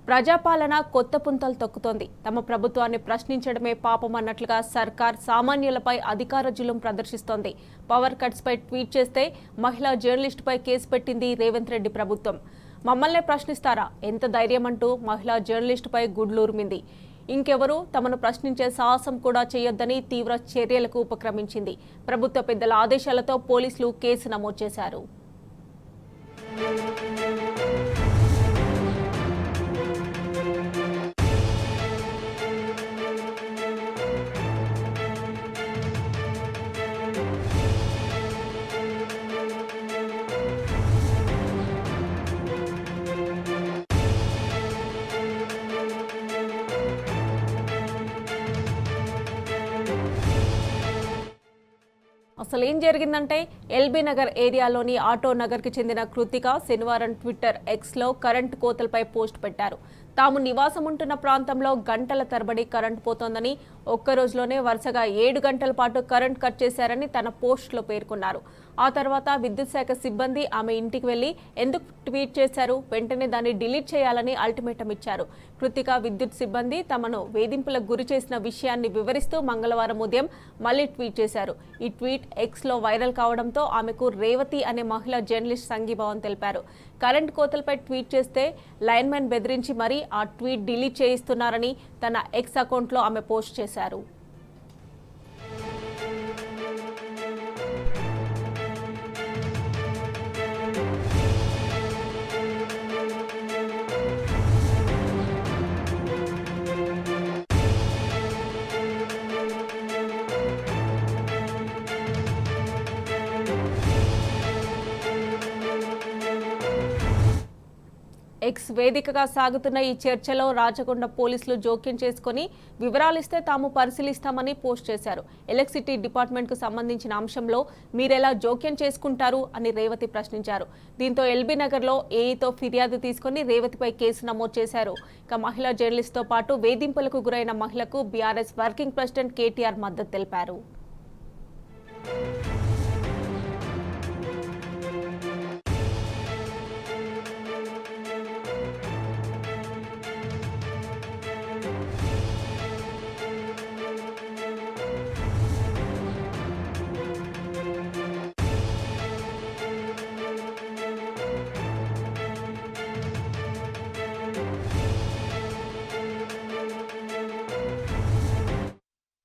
ప్రజాపాలన కొత్త పుంతలు తొక్కుతోంది. తమ ప్రభుత్వాన్ని ప్రశ్నించడమే పాపం అన్నట్లుగా సర్కార్ సామాన్యులపై అధికార జులుం ప్రదర్శిస్తోంది. పవర్ కట్స్ పై ట్వీట్ చేస్తే మహిళా జర్నలిస్టుపై కేసు పెట్టింది రేవంత్ రెడ్డి ప్రభుత్వం. మమ్మల్నే ప్రశ్నిస్తారా, ఎంత ధైర్యం అంటూ మహిళా జర్నలిస్టుపై గుడ్లూరిమింది. ఇంకెవరూ తమను ప్రశ్నించే సాహసం కూడా చేయొద్దని తీవ్ర చర్యలకు ఉపక్రమించింది. ప్రభుత్వ పెద్దల ఆదేశాలతో పోలీసులు కేసు నమోదు చేశారు. అసలు ఏం జరిగిందంటే ఎల్బీ నగర్ ఏరియాలోని ఆటో నగర్కి చెందిన కృతిక శనివారం ట్విట్టర్ ఎక్స్లో కరెంటు కోతలపై పోస్ట్ పెట్టారు. తాము నివాసం ఉంటున్న ప్రాంతంలో గంటల తరబడి కరెంటు పోతోందని, ఒక్క రోజులోనే వరుసగా 7 గంటల పాటు కరెంట్ కట్ చేశారని తన పోస్టులో పేర్కొన్నారు. ఆ తర్వాత విద్యుత్ శాఖ సిబ్బంది ఆమె ఇంటికి వెళ్లి ఎందుకు ట్వీట్ చేశారు, వెంటనే దాన్ని డిలీట్ చేయాలని అల్టిమేటం ఇచ్చారు. కృతిక విద్యుత్ సిబ్బంది తమను వేధింపులకు గురి చేసిన విషయాన్ని వివరిస్తూ మంగళవారం ఉదయం మళ్లీ ట్వీట్ చేశారు. ఈ ట్వీట్ ఎక్స్లో వైరల్ కావడంతో ఆమెకు రేవతి అనే మహిళా జర్నలిస్ట్ సంఘీభావం తెలిపారు. కరెంట్ కోతలపై ట్వీట్ చేస్తే లైన్మెన్ బెదిరించి మరీ ఆ ట్వీట్ డిలీట్ చేయిస్తున్నారని తన ఎక్స్ అకౌంట్లో ఆమె పోస్ట్ చేశారు. ఎక్స్ వేదికగా సాగుతున్న ఈ చర్చలో రాచకొండ పోలీసులు జోక్యం చేసుకుని వివరాలిస్తే తాము పరిశీలిస్తామని పోస్ట్ చేశారు. ఎలక్ట్రిసిటీ డిపార్ట్మెంట్కు సంబంధించిన అంశంలో మీరెలా జోక్యం చేసుకుంటారు అని రేవతి ప్రశ్నించారు. దీంతో ఎల్బీ నగర్లో ఏఈతో ఫిర్యాదు తీసుకుని రేవతిపై కేసు నమోదు చేశారు. ఇక మహిళా జర్నలిస్ట్తో పాటు వేధింపులకు గురైన మహిళకు బీఆర్ఎస్ వర్కింగ్ ప్రెసిడెంట్ కేటీఆర్ మద్దతు తెలిపారు.